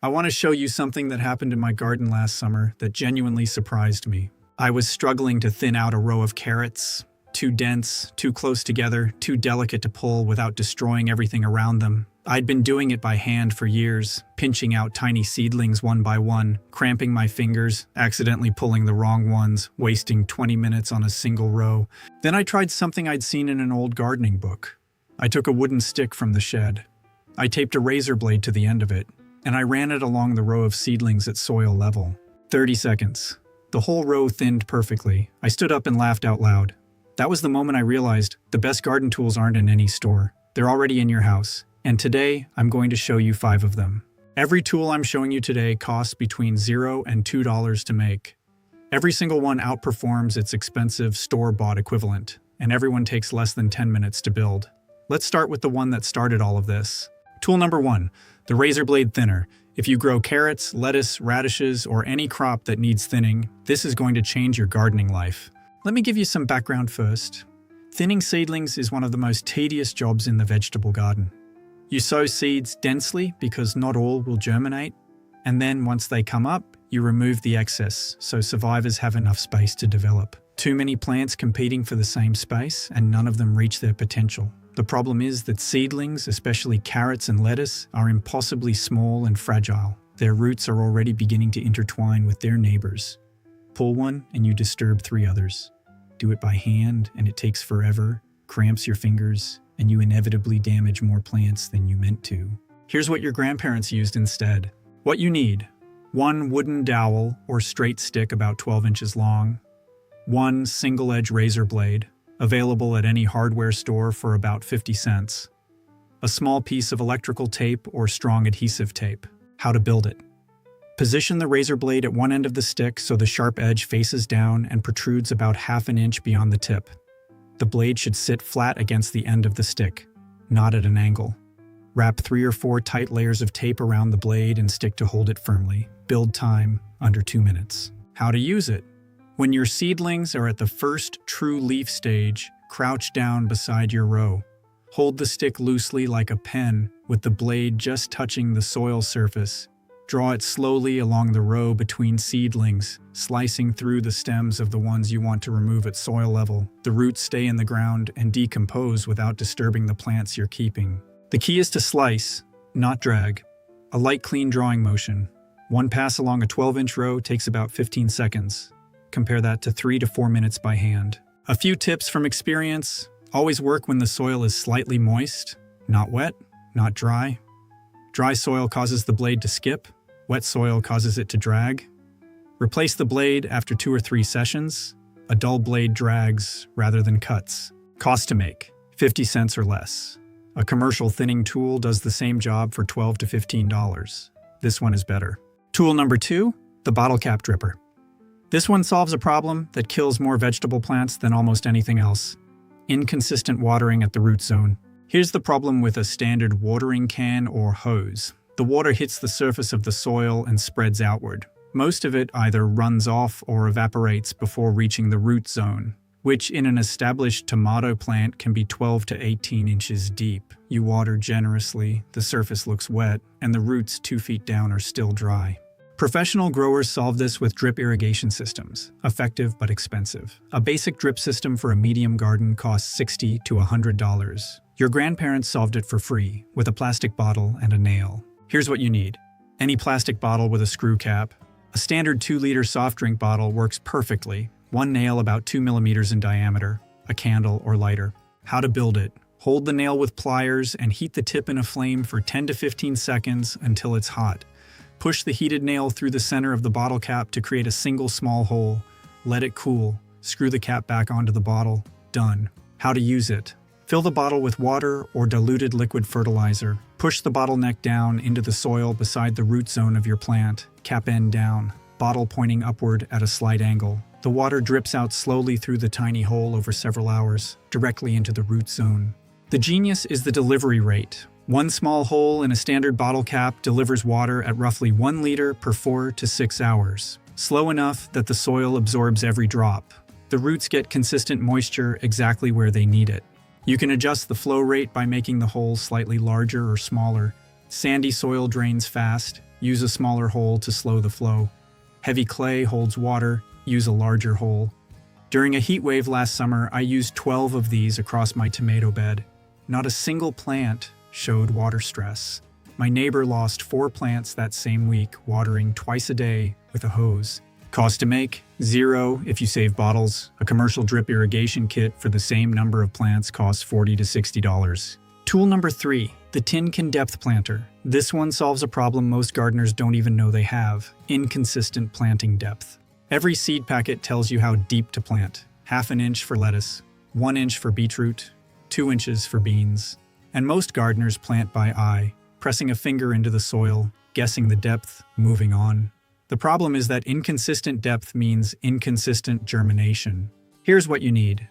I want to show you something that happened in my garden last summer that genuinely surprised me. I was struggling to thin out a row of carrots. Too dense, too close together, too delicate to pull without destroying everything around them. I'd been doing it by hand for years, pinching out tiny seedlings one by one, cramping my fingers, accidentally pulling the wrong ones, wasting 20 minutes on a single row. Then I tried something I'd seen in an old gardening book. I took a wooden stick from the shed. I taped a razor blade to the end of it, and I ran it along the row of seedlings at soil level. 30 seconds. The whole row thinned perfectly. I stood up and laughed out loud. That was the moment I realized the best garden tools aren't in any store. They're already in your house. And today, I'm going to show you 5 of them. Every tool I'm showing you today costs between $0 and $2 to make. Every single one outperforms its expensive store-bought equivalent, and everyone takes less than 10 minutes to build. Let's start with the one that started all of this. Tool number 1, the razor blade thinner. If you grow carrots, lettuce, radishes, or any crop that needs thinning, this is going to change your gardening life. Let me give you some background first. Thinning seedlings is one of the most tedious jobs in the vegetable garden. You sow seeds densely because not all will germinate, and then once they come up, you remove the excess so survivors have enough space to develop. Too many plants competing for the same space, and none of them reach their potential. The problem is that seedlings, especially carrots and lettuce, are impossibly small and fragile. Their roots are already beginning to intertwine with their neighbors. Pull one and you disturb 3 others. Do it by hand and it takes forever, cramps your fingers, and you inevitably damage more plants than you meant to. Here's what your grandparents used instead. What you need: 1 wooden dowel or straight stick about 12 inches long, 1 single-edge razor blade, available at any hardware store for about 50 cents, a small piece of electrical tape or strong adhesive tape. How to build it. Position the razor blade at one end of the stick so the sharp edge faces down and protrudes about ½ an inch beyond the tip. The blade should sit flat against the end of the stick, not at an angle. Wrap 3 or 4 tight layers of tape around the blade and stick to hold it firmly. Build time, under 2 minutes. How to use it. When your seedlings are at the first true leaf stage, crouch down beside your row. Hold the stick loosely like a pen, with the blade just touching the soil surface. Draw it slowly along the row between seedlings, slicing through the stems of the ones you want to remove at soil level. The roots stay in the ground and decompose without disturbing the plants you're keeping. The key is to slice, not drag. A light, clean drawing motion. 1 pass along a 12-inch row takes about 15 seconds. Compare that to 3 to 4 minutes by hand. A few tips from experience. Always work when the soil is slightly moist, not wet, not dry. Dry soil causes the blade to skip. Wet soil causes it to drag. Replace the blade after 2 or 3 sessions. A dull blade drags rather than cuts. Cost to make, 50 cents or less. A commercial thinning tool does the same job for $12 to $15. This one is better. Tool number 2, the bottle cap dripper. This one solves a problem that kills more vegetable plants than almost anything else: inconsistent watering at the root zone. Here's the problem with a standard watering can or hose. The water hits the surface of the soil and spreads outward. Most of it either runs off or evaporates before reaching the root zone, which in an established tomato plant can be 12 to 18 inches deep. You water generously, the surface looks wet, and the roots 2 feet down are still dry. Professional growers solve this with drip irrigation systems, effective but expensive. A basic drip system for a medium garden costs $60 to $100. Your grandparents solved it for free, with a plastic bottle and a nail. Here's what you need. Any plastic bottle with a screw cap. A standard 2-liter soft drink bottle works perfectly. 1 nail about 2 millimeters in diameter. A candle or lighter. How to build it. Hold the nail with pliers and heat the tip in a flame for 10 to 15 seconds until it's hot. Push the heated nail through the center of the bottle cap to create a single small hole. Let it cool. Screw the cap back onto the bottle. Done. How to use it. Fill the bottle with water or diluted liquid fertilizer. Push the bottle neck down into the soil beside the root zone of your plant. Cap end down. Bottle pointing upward at a slight angle. The water drips out slowly through the tiny hole over several hours, directly into the root zone. The genius is the delivery rate. 1 small hole in a standard bottle cap delivers water at roughly 1 liter per 4 to 6 hours. Slow enough that the soil absorbs every drop. The roots get consistent moisture exactly where they need it. You can adjust the flow rate by making the holes slightly larger or smaller. Sandy soil drains fast. use a smaller hole to slow the flow. Heavy clay holds water, use a larger hole. During a heat wave last summer, I used 12 of these across my tomato bed. Not a single plant showed water stress. My neighbor lost 4 plants that same week, watering twice a day with a hose. Cost to make? $0 if you save bottles. A commercial drip irrigation kit for the same number of plants costs $40 to $60. Tool number 3, the tin can depth planter. This one solves a problem most gardeners don't even know they have: inconsistent planting depth. Every seed packet tells you how deep to plant. 1/2 inch for lettuce, 1 inch for beetroot, 2 inches for beans. And most gardeners plant by eye, pressing a finger into the soil, guessing the depth, moving on. The problem is that inconsistent depth means inconsistent germination. Here's what you need.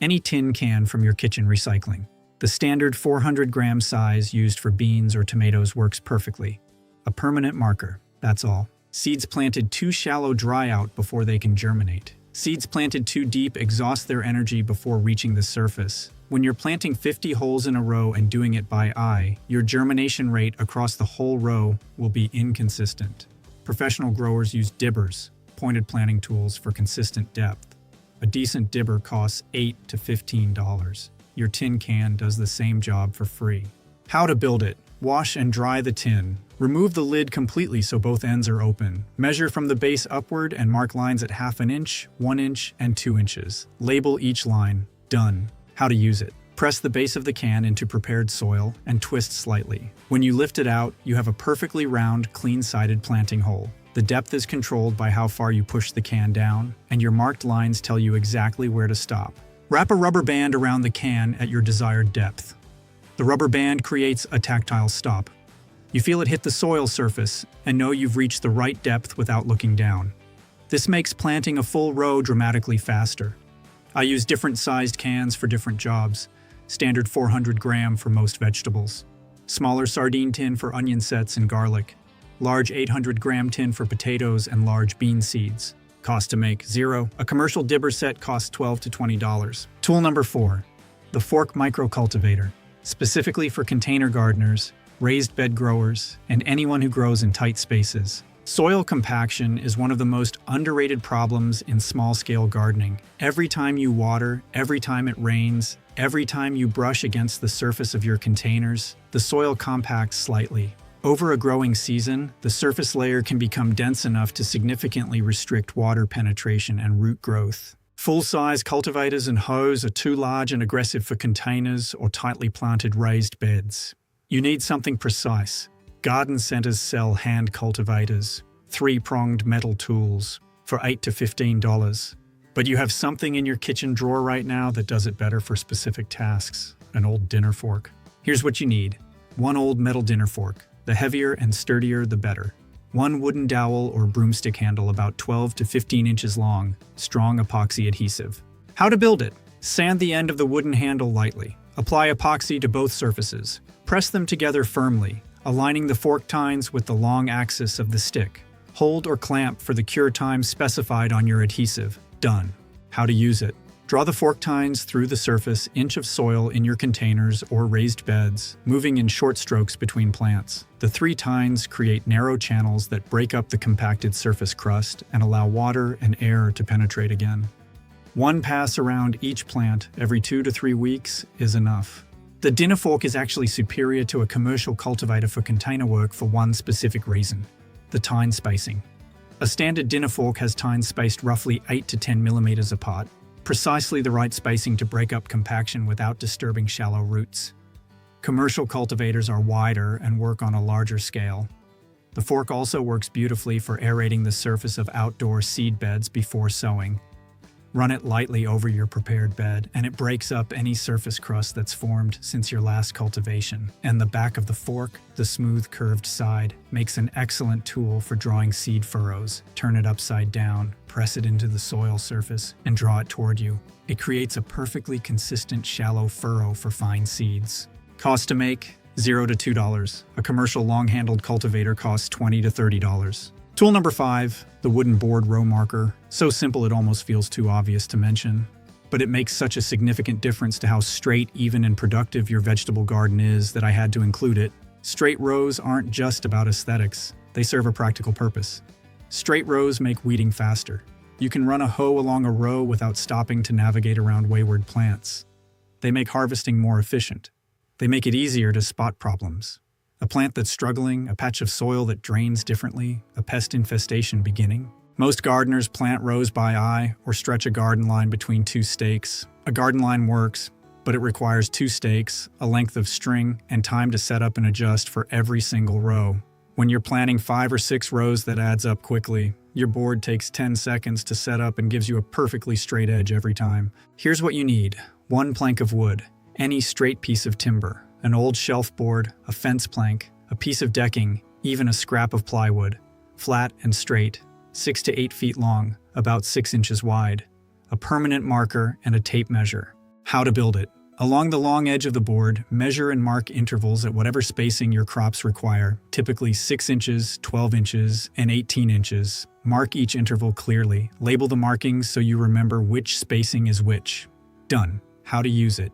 Any tin can from your kitchen recycling. The standard 400-gram size used for beans or tomatoes works perfectly. A permanent marker, that's all. Seeds planted too shallow dry out before they can germinate. Seeds planted too deep exhaust their energy before reaching the surface. When you're planting 50 holes in a row and doing it by eye, your germination rate across the whole row will be inconsistent. Professional growers use dibbers, pointed planting tools, for consistent depth. A decent dibber costs $8 to $15. Your tin can does the same job for free. How to build it. Wash and dry the tin. Remove the lid completely so both ends are open. Measure from the base upward and mark lines at 1/2 inch, 1 inch, and 2 inches. Label each line. Done. How to use it. Press the base of the can into prepared soil and twist slightly. When you lift it out, you have a perfectly round, clean-sided planting hole. The depth is controlled by how far you push the can down, and your marked lines tell you exactly where to stop. Wrap a rubber band around the can at your desired depth. The rubber band creates a tactile stop. You feel it hit the soil surface and know you've reached the right depth without looking down. This makes planting a full row dramatically faster. I use different sized cans for different jobs. Standard 400-gram for most vegetables. Smaller sardine tin for onion sets and garlic. Large 800-gram tin for potatoes and large bean seeds. Cost to make, $0. A commercial dibber set costs $12 to $20. Tool number 4, the fork micro cultivator. Specifically for container gardeners, raised bed growers, and anyone who grows in tight spaces. Soil compaction is one of the most underrated problems in small-scale gardening. Every time you water, every time it rains, every time you brush against the surface of your containers, the soil compacts slightly. Over a growing season, the surface layer can become dense enough to significantly restrict water penetration and root growth. Full-size cultivators and hoes are too large and aggressive for containers or tightly planted raised beds. You need something precise. Garden centers sell hand cultivators, 3-pronged metal tools, for $8 to $15. But you have something in your kitchen drawer right now that does it better for specific tasks: an old dinner fork. Here's what you need. 1 old metal dinner fork. The heavier and sturdier, the better. 1 wooden dowel or broomstick handle about 12 to 15 inches long, strong epoxy adhesive. How to build it. Sand the end of the wooden handle lightly. Apply epoxy to both surfaces. Press them together firmly, aligning the fork tines with the long axis of the stick. Hold or clamp for the cure time specified on your adhesive. Done. How to use it. Draw the fork tines through the surface inch of soil in your containers or raised beds, moving in short strokes between plants. The 3 tines create narrow channels that break up the compacted surface crust and allow water and air to penetrate again. 1 pass around each plant every 2 to 3 weeks is enough. The dinner fork is actually superior to a commercial cultivator for container work for one specific reason: the tine spacing. A standard dinner fork has tines spaced roughly 8 to 10 millimeters apart, precisely the right spacing to break up compaction without disturbing shallow roots. Commercial cultivators are wider and work on a larger scale. The fork also works beautifully for aerating the surface of outdoor seed beds before sowing. Run it lightly over your prepared bed, and it breaks up any surface crust that's formed since your last cultivation. And the back of the fork, the smooth curved side, makes an excellent tool for drawing seed furrows. Turn it upside down, press it into the soil surface, and draw it toward you. It creates a perfectly consistent shallow furrow for fine seeds. Cost to make, $0 to $2. A commercial long-handled cultivator costs $20 to $30. Tool number 5, the wooden board row marker. So simple it almost feels too obvious to mention. But it makes such a significant difference to how straight, even, and productive your vegetable garden is that I had to include it. Straight rows aren't just about aesthetics. They serve a practical purpose. Straight rows make weeding faster. You can run a hoe along a row without stopping to navigate around wayward plants. They make harvesting more efficient. They make it easier to spot problems. A plant that's struggling, a patch of soil that drains differently, a pest infestation beginning. Most gardeners plant rows by eye or stretch a garden line between two stakes. A garden line works, but it requires two stakes, a length of string, and time to set up and adjust for every single row. When you're planting 5 or 6 rows, that adds up quickly. Your board takes 10 seconds to set up and gives you a perfectly straight edge every time. Here's what you need. 1 plank of wood, any straight piece of timber, an old shelf board, a fence plank, a piece of decking, even a scrap of plywood. Flat and straight, 6 to 8 feet long, about 6 inches wide. A permanent marker and a tape measure. How to build it. Along the long edge of the board, measure and mark intervals at whatever spacing your crops require, typically 6 inches, 12 inches, and 18 inches. Mark each interval clearly. Label the markings so you remember which spacing is which. Done. How to use it.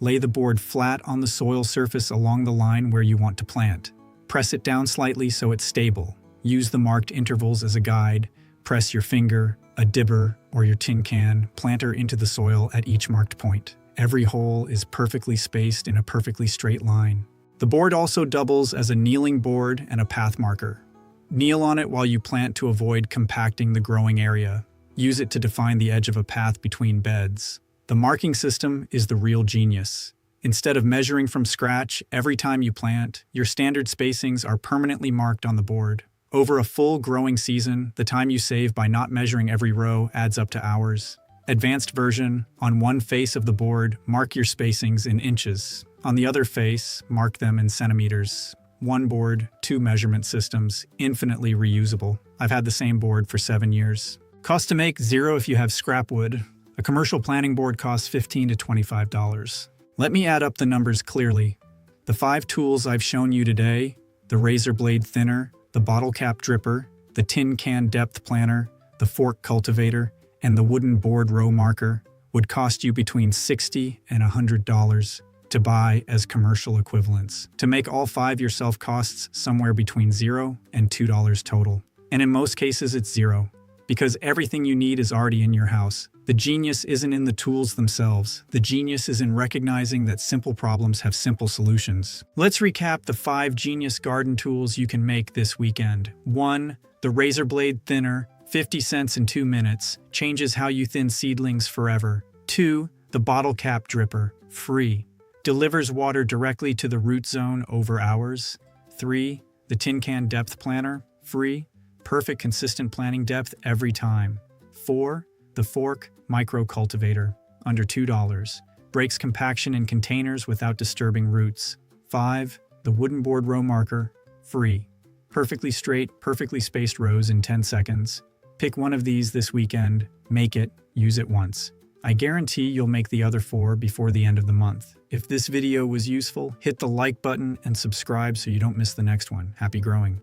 Lay the board flat on the soil surface along the line where you want to plant. Press it down slightly so it's stable. Use the marked intervals as a guide. Press your finger, a dibber, or your tin can planter into the soil at each marked point. Every hole is perfectly spaced in a perfectly straight line. The board also doubles as a kneeling board and a path marker. Kneel on it while you plant to avoid compacting the growing area. Use it to define the edge of a path between beds. The marking system is the real genius. Instead of measuring from scratch every time you plant, your standard spacings are permanently marked on the board. Over a full growing season, the time you save by not measuring every row adds up to hours. Advanced version, on one face of the board, mark your spacings in inches. On the other face, mark them in centimeters. One board, 2 measurement systems, infinitely reusable. I've had the same board for 7 years. Cost to make, $0 if you have scrap wood. A commercial planting board costs $15 to $25. Let me add up the numbers clearly. The 5 tools I've shown you today, the razor blade thinner, the bottle cap dripper, the tin can depth planner, the fork cultivator, and the wooden board row marker, would cost you between $60 and $100 to buy as commercial equivalents. To make all 5 yourself costs somewhere between $0 and $2 total. And in most cases it's $0, because everything you need is already in your house. The genius isn't in the tools themselves. The genius is in recognizing that simple problems have simple solutions. Let's recap the 5 genius garden tools you can make this weekend. 1. The razor blade thinner, 50 cents in 2 minutes, changes how you thin seedlings forever. 2. The bottle cap dripper, free, delivers water directly to the root zone over hours. 3. The tin can depth planner, free, perfect consistent planting depth every time. 4. The fork micro cultivator, under $2, breaks compaction in containers without disturbing roots. 5. The wooden board row marker, free, perfectly straight, perfectly spaced rows in 10 seconds. Pick one of these this weekend, make it, use it once. I guarantee you'll make the other 4 before the end of the month. If this video was useful, hit the like button and subscribe so you don't miss the next one. Happy growing!